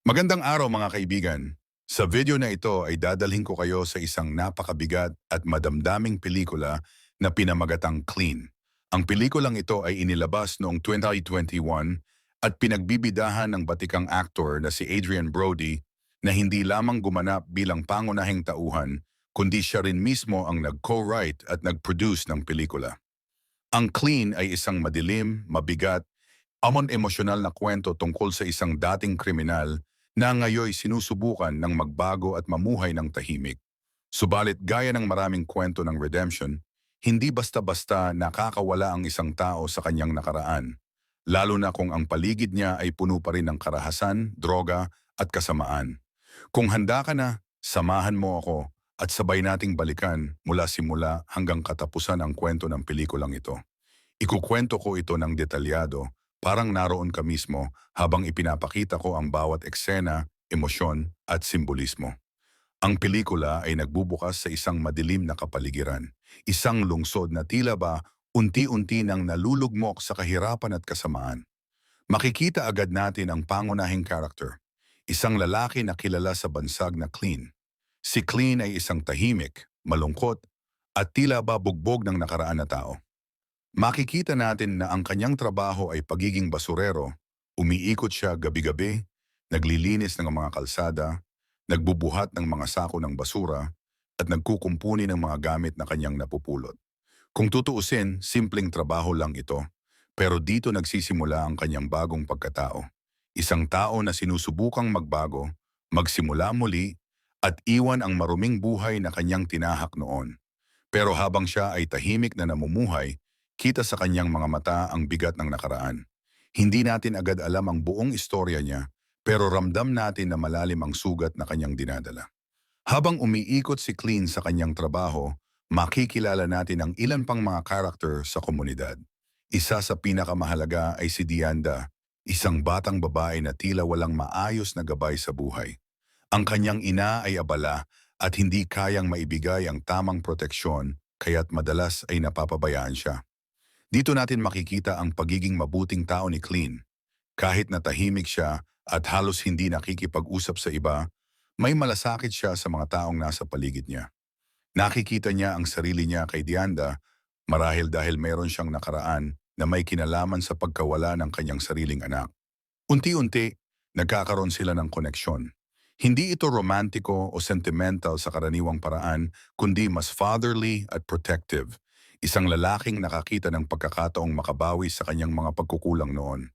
Magandang araw mga kaibigan. Sa video na ito ay dadalhin ko kayo sa isang napakabigat at madamdaming pelikula na pinamagatang Clean. Ang pelikulang ito ay inilabas noong 2021 at pinagbibidahan ng batikang aktor na si Adrian Brody na hindi lamang gumanap bilang pangunahing tauhan, kundi siya rin mismo ang nag-co-write at nag-produce ng pelikula. Ang Clean ay isang madilim, mabigat, emosyonal na kwento tungkol sa isang dating kriminal na ngayoy sinusubukan ng magbago at mamuhay ng tahimik. Subalit gaya ng maraming kwento ng redemption, hindi basta-basta nakakawala ang isang tao sa kanyang nakaraan, lalo na kung ang paligid niya ay puno pa rin ng karahasan, droga at kasamaan. Kung handa ka na, samahan mo ako at sabay nating balikan mula simula hanggang katapusan ang kwento ng pelikulang ito. Ikukwento ko ito ng detalyado, parang naroon ka mismo habang ipinapakita ko ang bawat eksena, emosyon at simbolismo. Ang pelikula ay nagbubukas sa isang madilim na kapaligiran, isang lungsod na tila ba unti-unti nang nalulugmok sa kahirapan at kasamaan. Makikita agad natin ang pangunahing character, isang lalaki na kilala sa bansag na Clean. Si Clean ay isang tahimik, malungkot at tila ba bugbog ng nakaraan na tao. Makikita natin na ang kanyang trabaho ay pagiging basurero, umiikot siya gabi-gabi, naglilinis ng mga kalsada, nagbubuhat ng mga sako ng basura, at nagkukumpuni ng mga gamit na kanyang napupulot. Kung tutuusin, simpleng trabaho lang ito, pero dito nagsisimula ang kanyang bagong pagkatao. Isang tao na sinusubukang magbago, magsimula muli, at iwan ang maruming buhay na kanyang tinahak noon. Pero habang siya ay tahimik na namumuhay, kita sa kanyang mga mata ang bigat ng nakaraan. Hindi natin agad alam ang buong istorya niya, pero ramdam natin na malalim ang sugat na kanyang dinadala. Habang umiikot si Clean sa kanyang trabaho, makikilala natin ang ilan pang mga karakter sa komunidad. Isa sa pinakamahalaga ay si Dianda, isang batang babae na tila walang maayos na gabay sa buhay. Ang kanyang ina ay abala at hindi kayang maibigay ang tamang proteksyon, kaya't madalas ay napapabayaan siya. Dito natin makikita ang pagiging mabuting tao ni Clean. Kahit na tahimik siya at halos hindi nakikipag-usap sa iba, may malasakit siya sa mga taong nasa paligid niya. Nakikita niya ang sarili niya kay Dianda marahil dahil meron siyang nakaraan na may kinalaman sa pagkawala ng kanyang sariling anak. Unti-unti, nagkakaroon sila ng koneksyon. Hindi ito romantiko o sentimental sa karaniwang paraan, kundi mas fatherly at protective. Isang lalaking nakakita ng pagkakataong makabawi sa kanyang mga pagkukulang noon.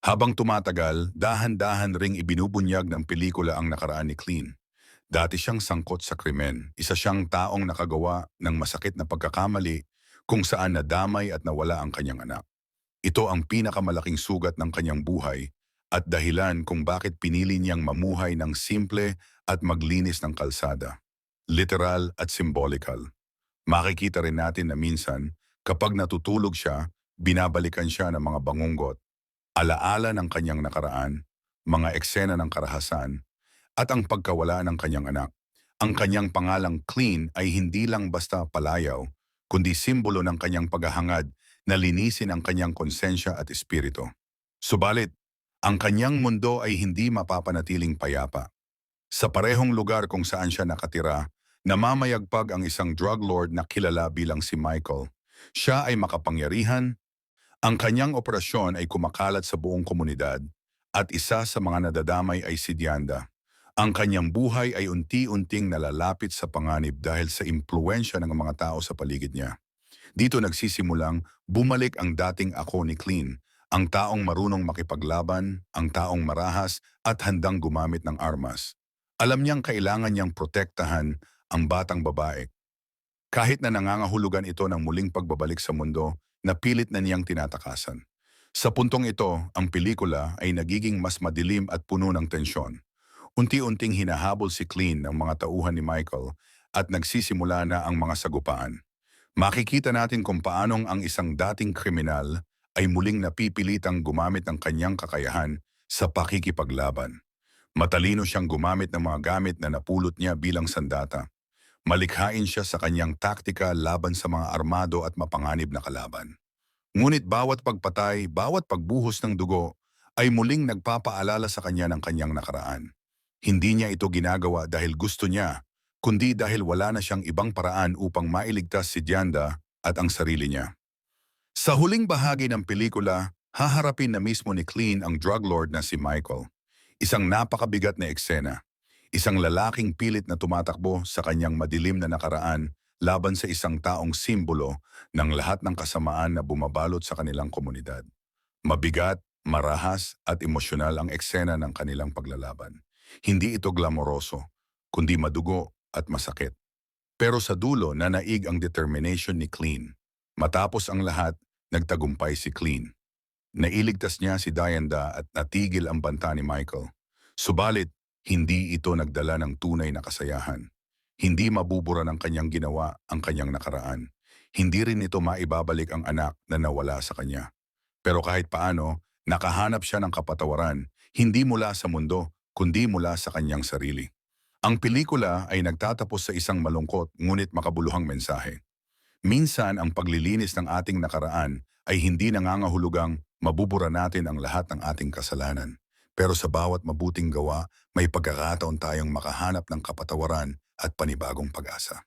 Habang tumatagal, dahan-dahan ring ibinubunyag ng pelikula ang nakaraan ni Clean. Dati siyang sangkot sa krimen, isa siyang taong nakagawa ng masakit na pagkakamali kung saan nadamay at nawala ang kanyang anak. Ito ang pinakamalaking sugat ng kanyang buhay at dahilan kung bakit pinili niyang mamuhay ng simple at maglinis ng kalsada. Literal at symbolical. Makikita rin natin na minsan, kapag natutulog siya, binabalikan siya ng mga bangunggot, alaala ng kanyang nakaraan, mga eksena ng karahasan, at ang pagkawala ng kanyang anak. Ang kanyang pangalang Clean ay hindi lang basta palayaw, kundi simbolo ng kanyang paghahangad na linisin ang kanyang konsensya at espiritu. Subalit, ang kanyang mundo ay hindi mapapanatiling payapa. Sa parehong lugar kung saan siya nakatira, namamayagpag ang isang drug lord na kilala bilang si Michael. Siya ay makapangyarihan, ang kanyang operasyon ay kumakalat sa buong komunidad, at isa sa mga nadadamay ay si Dianda. Ang kanyang buhay ay unti-unting nalalapit sa panganib dahil sa impluensya ng mga tao sa paligid niya. Dito nagsisimulang bumalik ang dating ako ni Clean, ang taong marunong makipaglaban, ang taong marahas at handang gumamit ng armas. Alam niyang kailangan niyang protektahan ang batang babae. Kahit na nangangahulugan ito ng muling pagbabalik sa mundo, napilit na niyang tinatakasan. Sa puntong ito, ang pelikula ay nagiging mas madilim at puno ng tensyon. Unti-unting hinahabol si Clean ng mga tauhan ni Michael at nagsisimula na ang mga sagupaan. Makikita natin kung paanong ang isang dating kriminal ay muling napipilitang gumamit ng kanyang kakayahan sa pakikipaglaban. Matalino siyang gumamit ng mga gamit na napulot niya bilang sandata. Malikhain siya sa kanyang taktika laban sa mga armado at mapanganib na kalaban. Ngunit bawat pagpatay, bawat pagbuhos ng dugo, ay muling nagpapaalala sa kanya ng kanyang nakaraan. Hindi niya ito ginagawa dahil gusto niya, kundi dahil wala na siyang ibang paraan upang mailigtas si Dianda at ang sarili niya. Sa huling bahagi ng pelikula, haharapin na mismo ni Clean ang drug lord na si Michael. Isang napakabigat na eksena. Isang lalaking pilit na tumatakbo sa kanyang madilim na nakaraan laban sa isang taong simbolo ng lahat ng kasamaan na bumabalot sa kanilang komunidad. Mabigat, marahas at emosyonal ang eksena ng kanilang paglalaban. Hindi ito glamoroso, kundi madugo at masakit. Pero sa dulo nanaig ang determination ni Clean. Matapos ang lahat, nagtagumpay si Clean. Nailigtas niya si Dianda at natigil ang banta ni Michael. Subalit, hindi ito nagdala ng tunay na kasayahan. Hindi mabubura ng kanyang ginawa ang kanyang nakaraan. Hindi rin ito maibabalik ang anak na nawala sa kanya. Pero kahit paano, nakahanap siya ng kapatawaran, hindi mula sa mundo, kundi mula sa kanyang sarili. Ang pelikula ay nagtatapos sa isang malungkot ngunit makabuluhang mensahe. Minsan ang paglilinis ng ating nakaraan ay hindi nangangahulugang mabubura natin ang lahat ng ating kasalanan. Pero sa bawat mabuting gawa, may pagkakataon tayong makahanap ng kapatawaran at panibagong pag-asa.